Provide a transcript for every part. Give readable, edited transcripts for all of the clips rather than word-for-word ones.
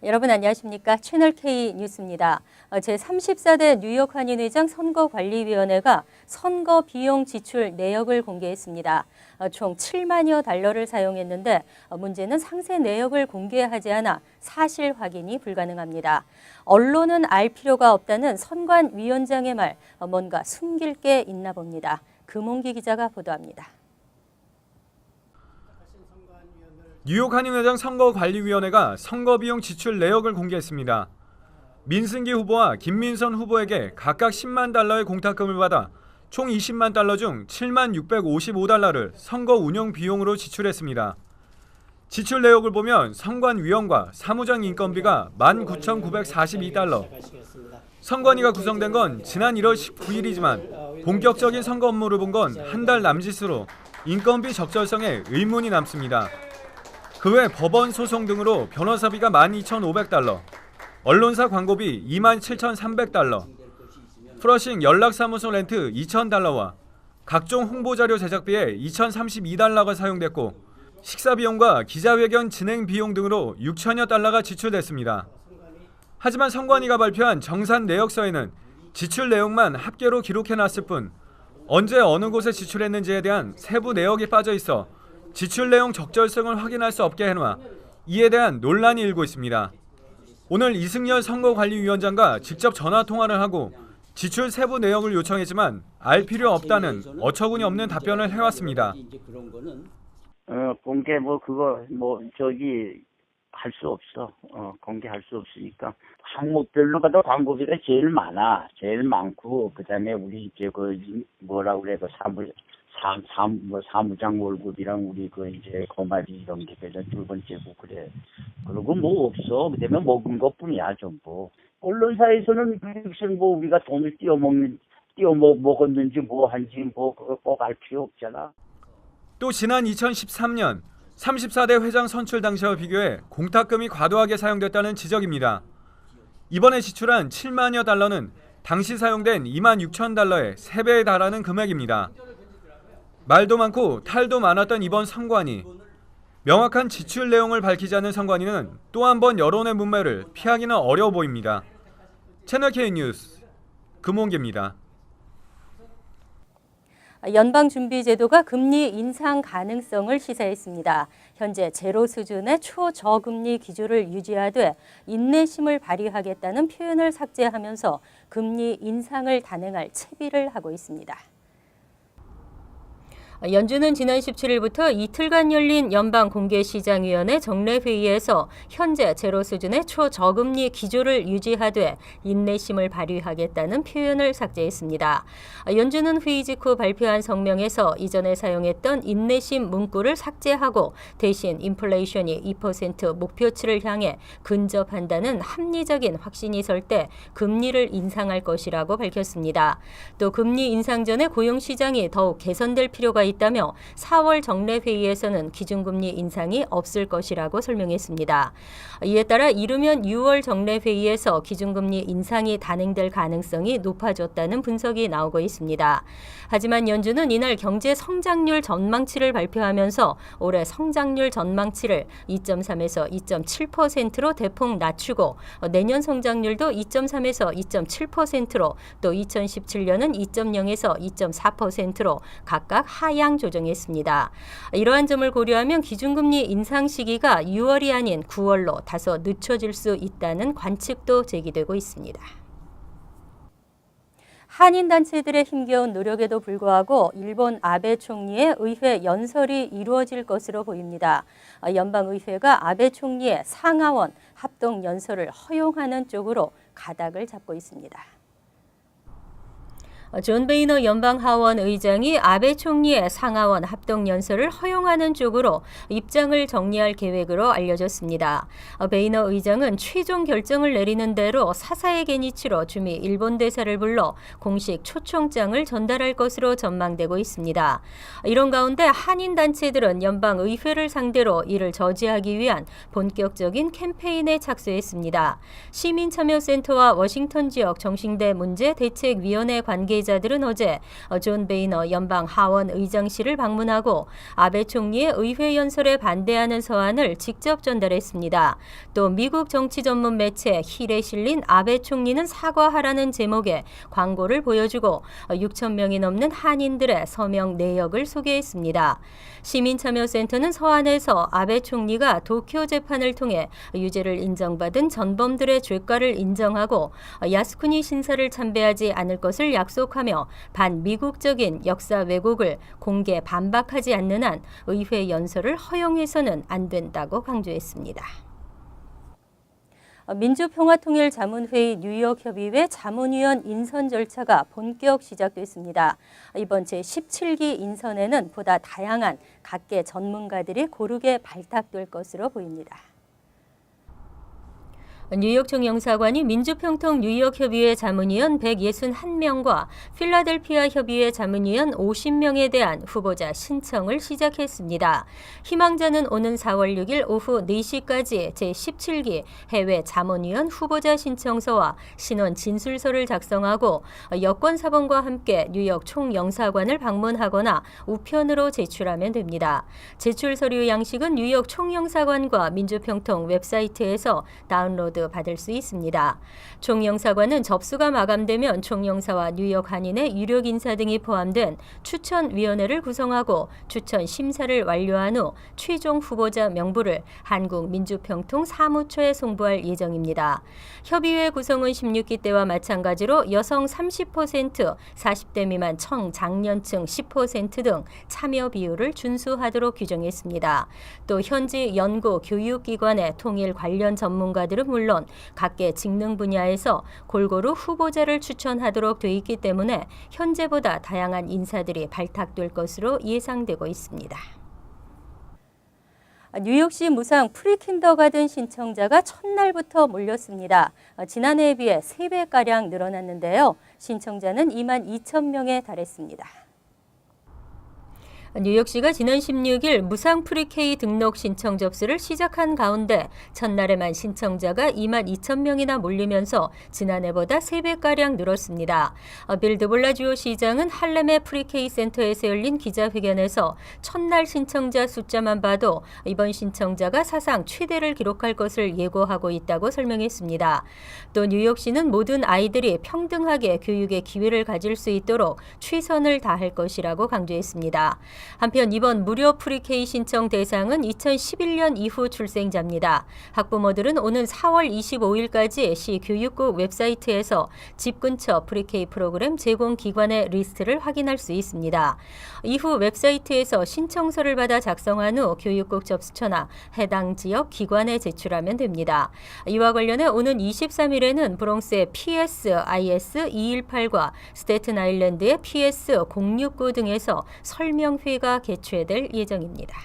여러분 안녕하십니까? 채널K 뉴스입니다. 제34대 뉴욕 한인회장 선거관리위원회가 선거 비용 지출 내역을 공개했습니다. 총 7만여 달러를 사용했는데 문제는 상세 내역을 공개하지 않아 사실 확인이 불가능합니다. 언론은 알 필요가 없다는 선관위원장의 말, 뭔가 숨길 게 있나 봅니다. 금홍기 기자가 보도합니다. 뉴욕 한인회장 선거관리위원회가 선거비용 지출 내역을 공개했습니다. 민승기 후보와 김민선 후보에게 각각 10만 달러의 공탁금을 받아 총 20만 달러 중 7만 655달러를 선거 운영 비용으로 지출했습니다. 지출 내역을 보면 선관위원과 사무장 인건비가 19,942달러, 선관위가 구성된 건 지난 1월 19일이지만 본격적인 선거 업무를 본 건 한 달 남짓으로 인건비 적절성에 의문이 남습니다. 그 외 법원 소송 등으로 변호사비가 12,500달러, 언론사 광고비 27,300달러, 프러싱 연락사무소 렌트 2,000달러와 각종 홍보자료 제작비에 2,032달러가 사용됐고 식사비용과 기자회견 진행 비용 등으로 6천여 달러가 지출됐습니다. 하지만 선관위가 발표한 정산 내역서에는 지출 내용만 합계로 기록해놨을 뿐 언제 어느 곳에 지출했는지에 대한 세부 내역이 빠져 있어 지출 내용 적절성을 확인할 수 없게 해놔 이에 대한 논란이 일고 있습니다. 오늘 이승열 선거관리위원장과 직접 전화 통화를 하고 지출 세부 내역을 요청했지만 알 필요 없다는 어처구니 없는 답변을 해왔습니다. 공개 할 수 없어. 공개할 수 없으니까 항목별로 가도 광고비가 제일 많고 그다음에 우리 이제 사무장 월급이랑 우리 거마비 이런 게 두 번째고 그래. 그리고 없어. 그다음에 먹은 것뿐이야 전부. 언론사에서는 무슨 우리가 돈을 먹었는지 한지 그거 꼭 알 필요 없잖아. 또 지난 2013년 34대 회장 선출 당시와 비교해 공탁금이 과도하게 사용됐다는 지적입니다. 이번에 지출한 7만여 달러는 당시 사용된 2만 6천 달러의 3배에 달하는 금액입니다. 말도 많고 탈도 많았던 이번 선관위. 명확한 지출 내용을 밝히지 않은 선관위는 또 한 번 여론의 문매를 피하기는 어려워 보입니다. 채널K 뉴스 금홍기입니다. 연방준비제도가 금리 인상 가능성을 시사했습니다. 현재 제로 수준의 초저금리 기조를 유지하되 인내심을 발휘하겠다는 표현을 삭제하면서 금리 인상을 단행할 채비를 하고 있습니다. 연준은 지난 17일부터 이틀간 열린 연방공개시장위원회 정례회의에서 현재 제로 수준의 초저금리 기조를 유지하되 인내심을 발휘하겠다는 표현을 삭제했습니다. 연준은 회의 직후 발표한 성명에서 이전에 사용했던 인내심 문구를 삭제하고 대신 인플레이션이 2% 목표치를 향해 근접한다는 합리적인 확신이 설 때 금리를 인상할 것이라고 밝혔습니다. 또 금리 인상 전에 고용시장이 더욱 개선될 필요가 있다며 4월 정례회의에서는 기준금리 인상이 없을 것이라고 설명했습니다. 이에 따라 이르면 6월 정례회의에서 기준금리 인상이 단행될 가능성이 높아졌다는 분석이 나오고 있습니다. 하지만 연준은 이날 경제 성장률 전망치를 발표하면서 올해 성장률 전망치를 2.3에서 2.7%로 대폭 낮추고 내년 성장률도 2.3에서 2.7%로 또 2017년은 2.0에서 2.4%로 각각 하향 조정했습니다. 이러한 점을 고려하면 기준금리 인상 시기가 6월이 아닌 9월로 다소 늦춰질 수 있다는 관측도 제기되고 있습니다. 한인단체들의 힘겨운 노력에도 불구하고 일본 아베 총리의 의회 연설이 이루어질 것으로 보입니다. 연방의회가 아베 총리의 상하원 합동 연설을 허용하는 쪽으로 가닥을 잡고 있습니다. 존 베이너 연방하원 의장이 아베 총리의 상하원 합동연설을 허용하는 쪽으로 입장을 정리할 계획으로 알려졌습니다. 베이너 의장은 최종 결정을 내리는 대로 사사의 게니치로 주미 일본 대사를 불러 공식 초청장을 전달할 것으로 전망되고 있습니다. 이런 가운데 한인단체들은 연방의회를 상대로 이를 저지하기 위한 본격적인 캠페인에 착수했습니다. 시민참여센터와 워싱턴 지역 정신대 문제 대책위원회 관계 관계자들은 어제 존 베이너 연방 하원 의장실을 방문하고 아베 총리의 의회 연설에 반대하는 서한을 직접 전달했습니다. 또 미국 정치 전문 매체 힐에 실린 아베 총리는 사과하라는 제목의 광고를 보여주고 6천 명이 넘는 한인들의 서명 내역을 소개했습니다. 시민참여센터는 서한에서 아베 총리가 도쿄 재판을 통해 유죄를 인정받은 전범들의 죄가를 인정하고 야스쿠니 신사를 참배하지 않을 것을 약속하며 반미국적인 역사 왜곡을 공개 반박하지 않는 한 의회 연설을 허용해서는 안 된다고 강조했습니다. 민주평화통일자문회의 뉴욕협의회 자문위원 인선 절차가 본격 시작됐습니다. 이번 제17기 인선에는 보다 다양한 각계 전문가들이 고르게 발탁될 것으로 보입니다. 뉴욕 총영사관이 민주평통 뉴욕협의회 자문위원 161명과 필라델피아 협의회 자문위원 50명에 대한 후보자 신청을 시작했습니다. 희망자는 오는 4월 6일 오후 4시까지 제17기 해외 자문위원 후보자 신청서와 신원 진술서를 작성하고 여권사본과 함께 뉴욕 총영사관을 방문하거나 우편으로 제출하면 됩니다. 제출 서류 양식은 뉴욕 총영사관과 민주평통 웹사이트에서 다운로드 받을 수 있습니다. 총영사관은 접수가 마감되면 총영사와 뉴욕 한인의 유력 인사 등이 포함된 추천위원회를 구성하고 추천 심사를 완료한 후 최종 후보자 명부를 한국민주평통 사무처에 송부할 예정입니다. 협의회 구성은 16기 때와 마찬가지로 여성 30%, 40대 미만 청장년층 10% 등 참여 비율을 준수하도록 규정했습니다. 또 현지 연구 교육기관의 통일 관련 전문가들은 물론 각계 직능 분야에서 골고루 후보자를 추천하도록 돼 있기 때문에 현재보다 다양한 인사들이 발탁될 것으로 예상되고 있습니다. 뉴욕시 무상 프리킨더가든 신청자가 첫날부터 몰렸습니다. 지난해에 비해 3배가량 늘어났는데요. 신청자는 22,000명에 달했습니다. 뉴욕시가 지난 16일 무상 프리K 등록 신청 접수를 시작한 가운데 첫날에만 신청자가 22,000명이나 몰리면서 지난해보다 3배가량 늘었습니다. 빌 드블라지오 시장은 할렘의 프리K 센터에서 열린 기자회견에서 첫날 신청자 숫자만 봐도 이번 신청자가 사상 최대를 기록할 것을 예고하고 있다고 설명했습니다. 또 뉴욕시는 모든 아이들이 평등하게 교육의 기회를 가질 수 있도록 최선을 다할 것이라고 강조했습니다. 한편 이번 무료 프리K 신청 대상은 2011년 이후 출생자입니다. 학부모들은 오는 4월 25일까지 시 교육국 웹사이트에서 집 근처 프리K 프로그램 제공 기관의 리스트를 확인할 수 있습니다. 이후 웹사이트에서 신청서를 받아 작성한 후 교육국 접수처나 해당 지역 기관에 제출하면 됩니다. 이와 관련해 오는 23일에는 브롱스의 PS-IS 218과 스테튼 아일랜드의 PS-069 등에서 설명회가 개최될 예정입니다.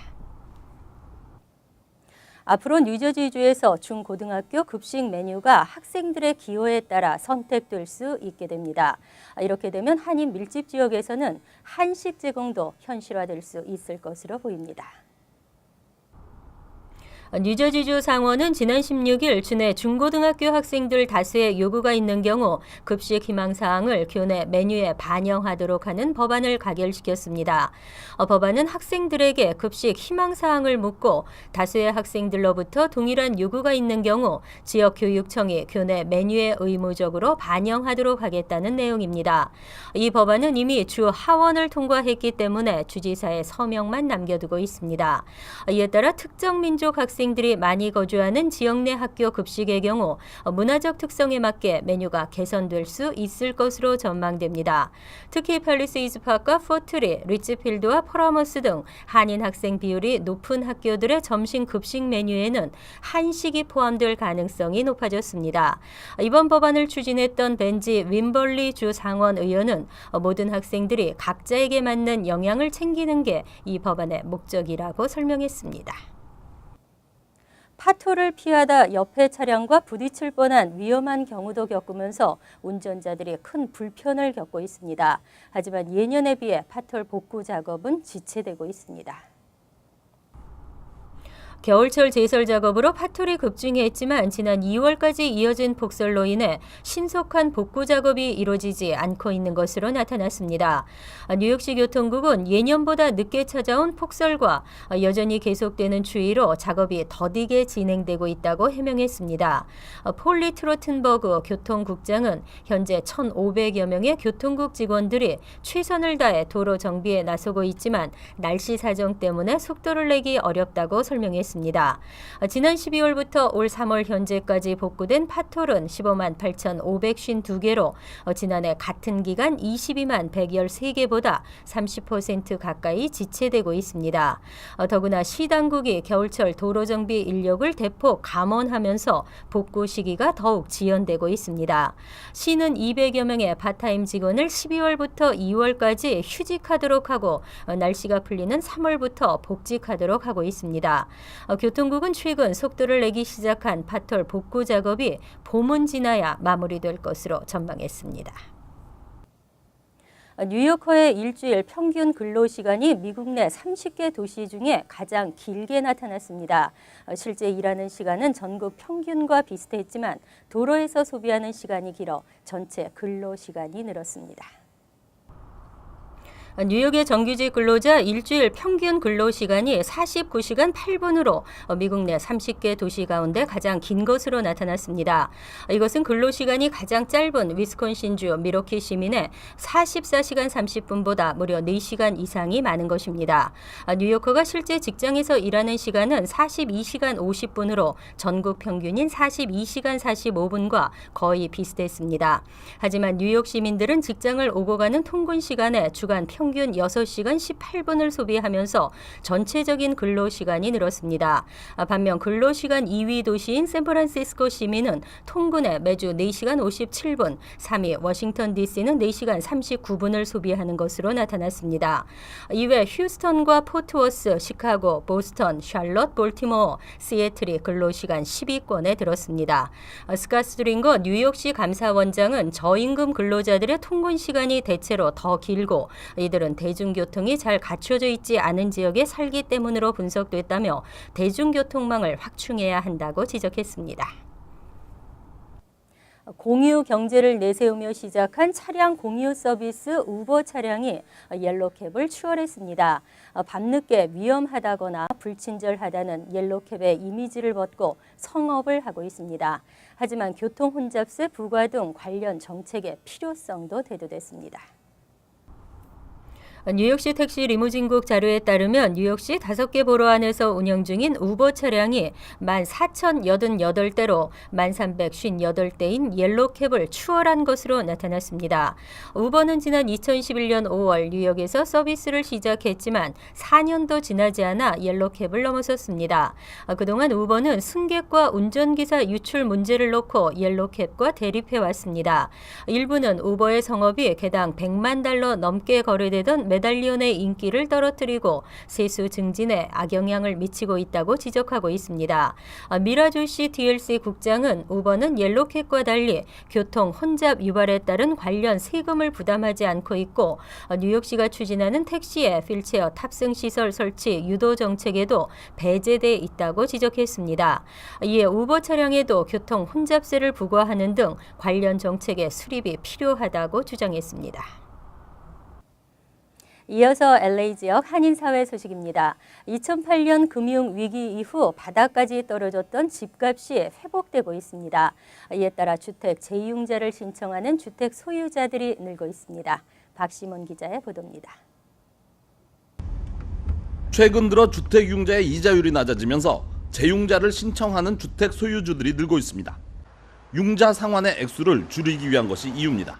앞으로 뉴저지주에서 중고등학교 급식 메뉴가 학생들의 기호에 따라 선택될 수 있게 됩니다. 이렇게 되면 한인 밀집 지역에서는 한식 제공도 현실화될 수 있을 것으로 보입니다. 뉴저지주 상원은 지난 16일 주내 중고등학교 학생들 다수의 요구가 있는 경우 급식 희망사항을 교내 메뉴에 반영하도록 하는 법안을 가결시켰습니다. 법안은 학생들에게 급식 희망사항을 묻고 다수의 학생들로부터 동일한 요구가 있는 경우 지역교육청이 교내 메뉴에 의무적으로 반영하도록 하겠다는 내용입니다. 이 법안은 이미 주 하원을 통과했기 때문에 주지사의 서명만 남겨두고 있습니다. 이에 따라 특정 민족 학생들이 많이 거주하는 지역 내 학교 급식의 경우 문화적 특성에 맞게 메뉴가 개선될 수 있을 것으로 전망됩니다. 특히 팰리세이즈 파크와 포트리, 리츠필드와 포라머스 등 한인 학생 비율이 높은 학교들의 점심 급식 메뉴에는 한식이 포함될 가능성이 높아졌습니다. 이번 법안을 추진했던 벤지 윈벌리 주 상원 의원은 모든 학생들이 각자에게 맞는 영양을 챙기는 게 이 법안의 목적이라고 설명했습니다. 파토를 피하다 옆에 차량과 부딪힐 뻔한 위험한 경우도 겪으면서 운전자들이 큰 불편을 겪고 있습니다. 하지만 예년에 비해 파톨 복구 작업은 지체되고 있습니다. 겨울철 제설 작업으로 파토리 급증했지만 지난 2월까지 이어진 폭설로 인해 신속한 복구 작업이 이루어지지 않고 있는 것으로 나타났습니다. 뉴욕시 교통국은 예년보다 늦게 찾아온 폭설과 여전히 계속되는 추위로 작업이 더디게 진행되고 있다고 해명했습니다. 폴리 트로튼버그 교통국장은 현재 1,500여 명의 교통국 직원들이 최선을 다해 도로 정비에 나서고 있지만 날씨 사정 때문에 속도를 내기 어렵다고 설명했습니다. 지난 12월부터 올 3월 현재까지 복구된 파톨은 15만 8,552개로 지난해 같은 기간 22만 113개보다 30% 가까이 지체되고 있습니다. 더구나 시 당국이 겨울철 도로 정비 인력을 대폭 감원하면서 복구 시기가 더욱 지연되고 있습니다. 시는 200여 명의 파타임 직원을 12월부터 2월까지 휴직하도록 하고 날씨가 풀리는 3월부터 복직하도록 하고 있습니다. 교통국은 최근 속도를 내기 시작한 파톨 복구 작업이 봄은 지나야 마무리될 것으로 전망했습니다. 뉴요커의 일주일 평균 근로시간이 미국 내 30개 도시 중에 가장 길게 나타났습니다. 실제 일하는 시간은 전국 평균과 비슷했지만 도로에서 소비하는 시간이 길어 전체 근로시간이 늘었습니다. 뉴욕의 정규직 근로자 일주일 평균 근로시간이 49시간 8분으로 미국 내 30개 도시 가운데 가장 긴 것으로 나타났습니다. 이것은 근로시간이 가장 짧은 위스콘신주 미러키 시민의 44시간 30분보다 무려 4시간 이상이 많은 것입니다. 뉴요커가 실제 직장에서 일하는 시간은 42시간 50분으로 전국 평균인 42시간 45분과 거의 비슷했습니다. 하지만 뉴욕 시민들은 직장을 오고 가는 통근 시간에 주간 평균 6시간 18분을 소비하면서 전체적인 근로시간이 늘었습니다. 반면 근로시간 2위 도시인 샌프란시스코 시민은 통근에 매주 4시간 57분, 3위 워싱턴 DC는 4시간 39분을 소비하는 것으로 나타났습니다. 이외 휴스턴과 포트워스, 시카고, 보스턴, 샬럿, 볼티모어, 시애틀이 근로시간 10위권에 들었습니다. 스캇 스트링거 뉴욕시 감사원장은 저임금 근로자들의 통근 시간이 대체로 더 길고 이들은 대중교통이 잘 갖춰져 있지 않은 지역에 살기 때문으로 분석됐다며 대중교통망을 확충해야 한다고 지적했습니다. 공유 경제를 내세우며 시작한 차량 공유 서비스 우버 차량이 옐로캡을 추월했습니다. 밤늦게 위험하다거나 불친절하다는 옐로캡의 이미지를 벗고 성업을 하고 있습니다. 하지만 교통 혼잡세 부과 등 관련 정책의 필요성도 대두됐습니다. 뉴욕시 택시 리무진국 자료에 따르면 뉴욕시 5개 보로 안에서 운영 중인 우버 차량이 14,088대로 1,358대인 옐로캡을 추월한 것으로 나타났습니다. 우버는 지난 2011년 5월 뉴욕에서 서비스를 시작했지만 4년도 지나지 않아 옐로캡을 넘어섰습니다. 그동안 우버는 승객과 운전기사 유출 문제를 놓고 옐로캡과 대립해왔습니다. 일부는 우버의 성업이 개당 $100만 넘게 거래되던 메달리온의 인기를 떨어뜨리고 세수 증진에 악영향을 미치고 있다고 지적하고 있습니다. 미라조시 DLC 국장은 우버는 옐로캡과 달리 교통 혼잡 유발에 따른 관련 세금을 부담하지 않고 있고 뉴욕시가 추진하는 택시의 휠체어 탑승 시설 설치 유도 정책에도 배제돼 있다고 지적했습니다. 이에 우버 차량에도 교통 혼잡세를 부과하는 등 관련 정책의 수립이 필요하다고 주장했습니다. 이어서 LA 지역 한인사회 소식입니다. 2008년 금융위기 이후 바닥까지 떨어졌던 집값이 회복되고 있습니다. 이에 따라 주택 재융자를 신청하는 주택 소유자들이 늘고 있습니다. 박시몬 기자의 보도입니다. 최근 들어 주택융자의 이자율이 낮아지면서 재융자를 신청하는 주택 소유주들이 늘고 있습니다. 융자 상환의 액수를 줄이기 위한 것이 이유입니다.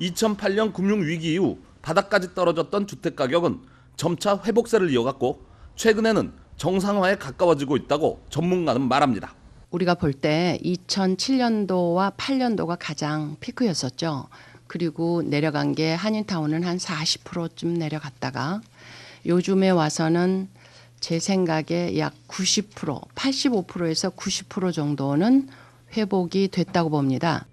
2008년 금융위기 이후 바닥까지 떨어졌던 주택 가격은 점차 회복세를 이어갔고 최근에는 정상화에 가까워지고 있다고 전문가는 말합니다. 우리가 볼 때 2007년도와 8년도가 가장 피크였었죠. 그리고 내려간 게 한인타운은 한 40%쯤 내려갔다가 요즘에 와서는 제 생각에 약 90%, 85%에서 90% 정도는 회복이 됐다고 봅니다.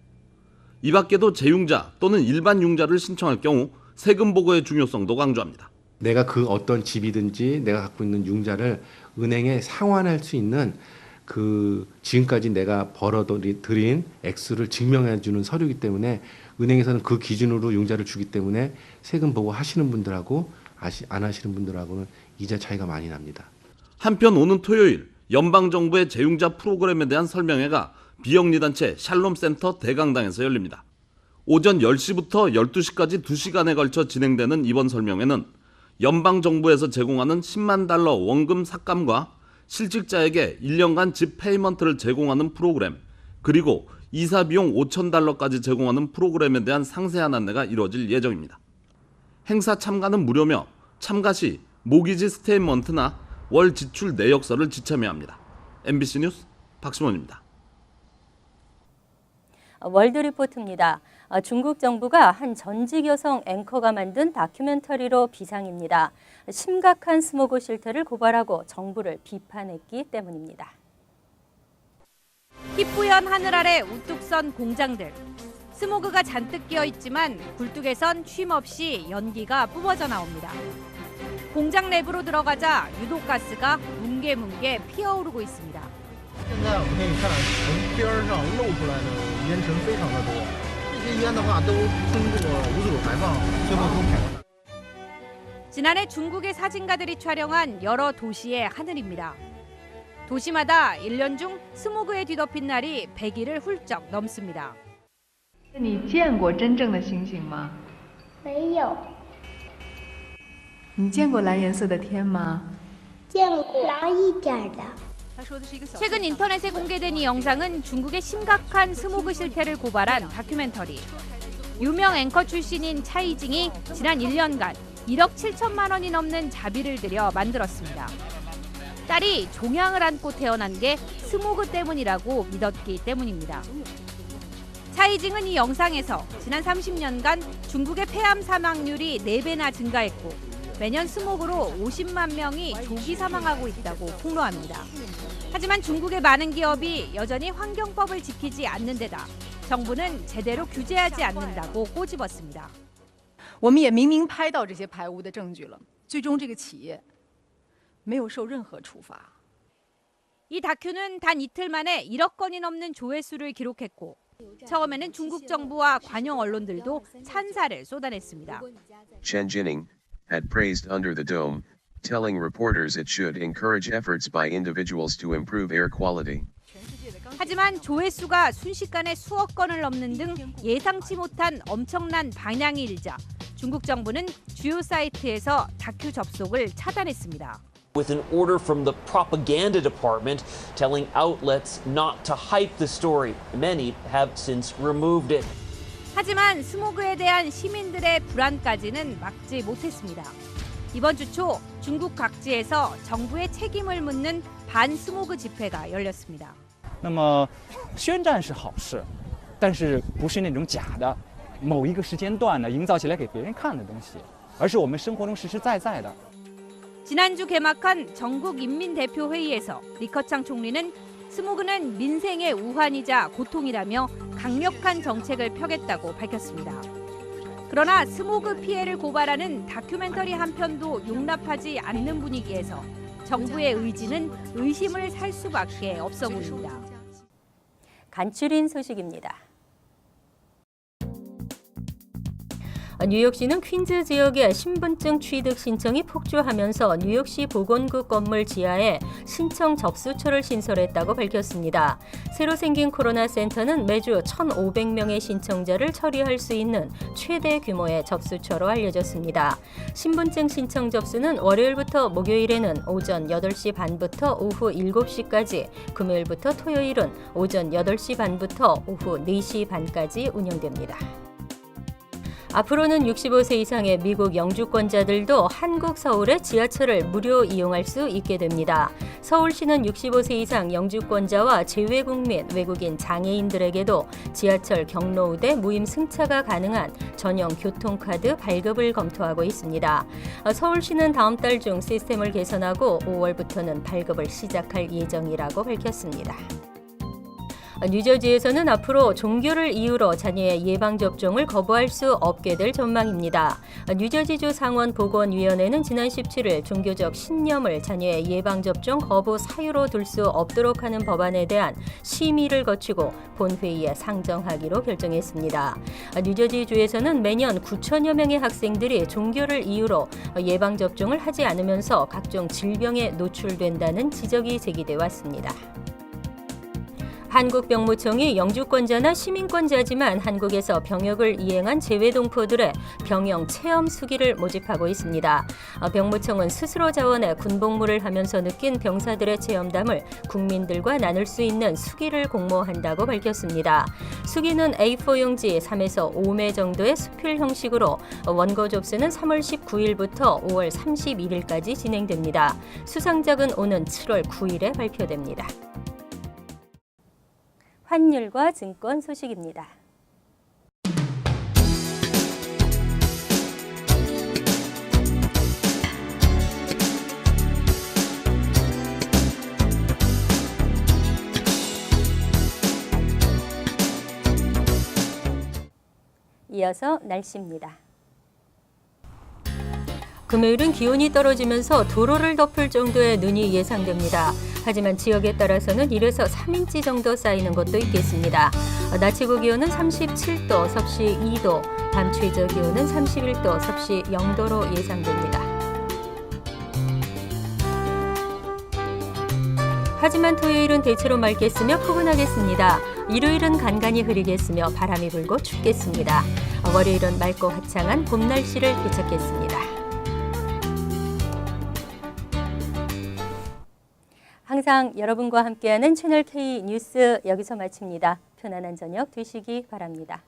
이 밖에도 재융자 또는 일반 융자를 신청할 경우 세금 보고의 중요성도 강조합니다. 내가 그 어떤 집이든지 내가 갖고 있는 융자를 은행에 상환할 수 있는 그 지금까지 내가 벌어들인 액수를 증명해주는 서류이기 때문에 은행에서는 그 기준으로 융자를 주기 때문에 세금 보고 하시는 분들하고 안 하시는 분들하고는 이자 차이가 많이 납니다. 한편 오는 토요일 연방정부의 재융자 프로그램에 대한 설명회가 비영리단체 샬롬센터 대강당에서 열립니다. 오전 10시부터 12시까지 2시간에 걸쳐 진행되는 이번 설명회는 연방정부에서 제공하는 $10만 원금 삭감과 실직자에게 1년간 집 페이먼트를 제공하는 프로그램, 그리고 이사 비용 $5,000까지 제공하는 프로그램에 대한 상세한 안내가 이루어질 예정입니다. 행사 참가는 무료며 참가 시 모기지 스테이먼트나 월 지출 내역서를 지참해야 합니다. MBC 뉴스 박시원입니다. 월드리포트입니다. 중국 정부가 한 전직 여성 앵커가 만든 다큐멘터리로 비상입니다. 심각한 스모그 실태를 고발하고 정부를 비판했기 때문입니다. 희뿌연 하늘 아래 우뚝 선 공장들. 스모그가 잔뜩 끼어 있지만 굴뚝에선 쉼 없이 연기가 뿜어져 나옵니다. 공장 내부로 들어가자 유독가스가 뭉게뭉게 피어오르고 있습니다. 现在我们可以看从边上露出来的烟尘非常的多，这些烟的话都通过无主排放，最后都排放。 지난해 중국의 사진가들이 촬영한 여러 도시의 하늘입니다. 도시마다 1년 중 스모그에 뒤덮인 날이 100일을 훌쩍 넘습니다. 你见过真正的星星吗？没有，你见过蓝颜色的天吗？见过蓝一点的。 최근 인터넷에 공개된 이 영상은 중국의 심각한 스모그 실태를 고발한 다큐멘터리. 유명 앵커 출신인 차이징이 지난 1년간 1억 7천만 원이 넘는 자비를 들여 만들었습니다. 딸이 종양을 안고 태어난 게 스모그 때문이라고 믿었기 때문입니다. 차이징은 이 영상에서 지난 30년간 중국의 폐암 사망률이 4배나 증가했고 매년 스모그로 50만 명이 조기 사망하고 있다고 폭로합니다. 하지만 중국의 많은 기업이 여전히 환경법을 지키지 않는 데다 정부는 제대로 규제하지 않는다고 꼬집었습니다. 我们也明明拍到这些排污的证据了，最终这个企业没有受任何处罚。 이 다큐는 단 이틀 만에 1억 건이 넘는 조회수를 기록했고 처음에는 중국 정부와 관영 언론들도 찬사를 쏟아냈습니다. Chen Jining had praised Under the Dome, telling reporters it should encourage efforts by individuals to improve air quality. 하지만 조회수가 순식간에 수억 건을 넘는 등 예상치 못한 엄청난 방향이 일자 중국 정부는 주요 사이트에서 다큐 접속을 차단했습니다. With an order from the propaganda department telling outlets not to hype the story. Many have since removed it. 하지만 스모그에 대한 시민들의 불안까지는 막지 못했습니다. 이번 주 초 중국 각지에서 정부의 책임을 묻는 반스모그 집회가 열렸습니다. 那么宣战是好事，但是不是那种假的，某一个时间段呢营造起来给别人看的东西，而是我们生活中实实在在的。 지난주 개막한 전국인민대표회의에서 리커창 총리는 스모그는 민생의 우환이자 고통이라며 강력한 정책을 펴겠다고 밝혔습니다. 그러나 스모그 피해를 고발하는 다큐멘터리 한 편도 용납하지 않는 분위기에서 정부의 의지는 의심을 살 수밖에 없어 보입니다. 간추린 소식입니다. 뉴욕시는 퀸즈 지역의 신분증 취득 신청이 폭주하면서 뉴욕시 보건국 건물 지하에 신청 접수처를 신설했다고 밝혔습니다. 새로 생긴 코로나 센터는 매주 1,500명의 신청자를 처리할 수 있는 최대 규모의 접수처로 알려졌습니다. 신분증 신청 접수는 월요일부터 목요일에는 오전 8시 반부터 오후 7시까지, 금요일부터 토요일은 오전 8시 반부터 오후 4시 반까지 운영됩니다. 앞으로는 65세 이상의 미국 영주권자들도 한국 서울의 지하철을 무료 이용할 수 있게 됩니다. 서울시는 65세 이상 영주권자와 재외국 및 외국인 장애인들에게도 지하철 경로우대 무임 승차가 가능한 전용 교통카드 발급을 검토하고 있습니다. 서울시는 다음 달 중 시스템을 개선하고 5월부터는 발급을 시작할 예정이라고 밝혔습니다. 뉴저지에서는 앞으로 종교를 이유로 자녀의 예방접종을 거부할 수 없게 될 전망입니다. 뉴저지주 상원보건위원회는 지난 17일 종교적 신념을 자녀의 예방접종 거부 사유로 둘 수 없도록 하는 법안에 대한 심의를 거치고 본회의에 상정하기로 결정했습니다. 뉴저지주에서는 매년 9천여 명의 학생들이 종교를 이유로 예방접종을 하지 않으면서 각종 질병에 노출된다는 지적이 제기돼 왔습니다. 한국병무청이 영주권자나 시민권자지만 한국에서 병역을 이행한 재외동포들의 병영 체험 수기를 모집하고 있습니다. 병무청은 스스로 자원해 군복무를 하면서 느낀 병사들의 체험담을 국민들과 나눌 수 있는 수기를 공모한다고 밝혔습니다. 수기는 A4 용지 3에서 5매 정도의 수필 형식으로 원고 접수는 3월 19일부터 5월 31일까지 진행됩니다. 수상작은 오는 7월 9일에 발표됩니다. 환율과 증권 소식입니다. 이어서 날씨입니다. 금요일은 기온이 떨어지면서 도로를 덮을 정도의 눈이 예상됩니다. 하지만 지역에 따라서는 1에서 3인치 정도 쌓이는 곳도 있겠습니다. 낮 최고 기온은 37도, 섭씨 2도, 밤 최저 기온은 31도, 섭씨 0도로 예상됩니다. 하지만 토요일은 대체로 맑겠으며 포근하겠습니다. 일요일은 간간히 흐리겠으며 바람이 불고 춥겠습니다. 월요일은 맑고 화창한 봄 날씨를 되찾겠습니다. 항상 여러분과 함께하는 채널 K 뉴스 여기서 마칩니다. 편안한 저녁 되시기 바랍니다.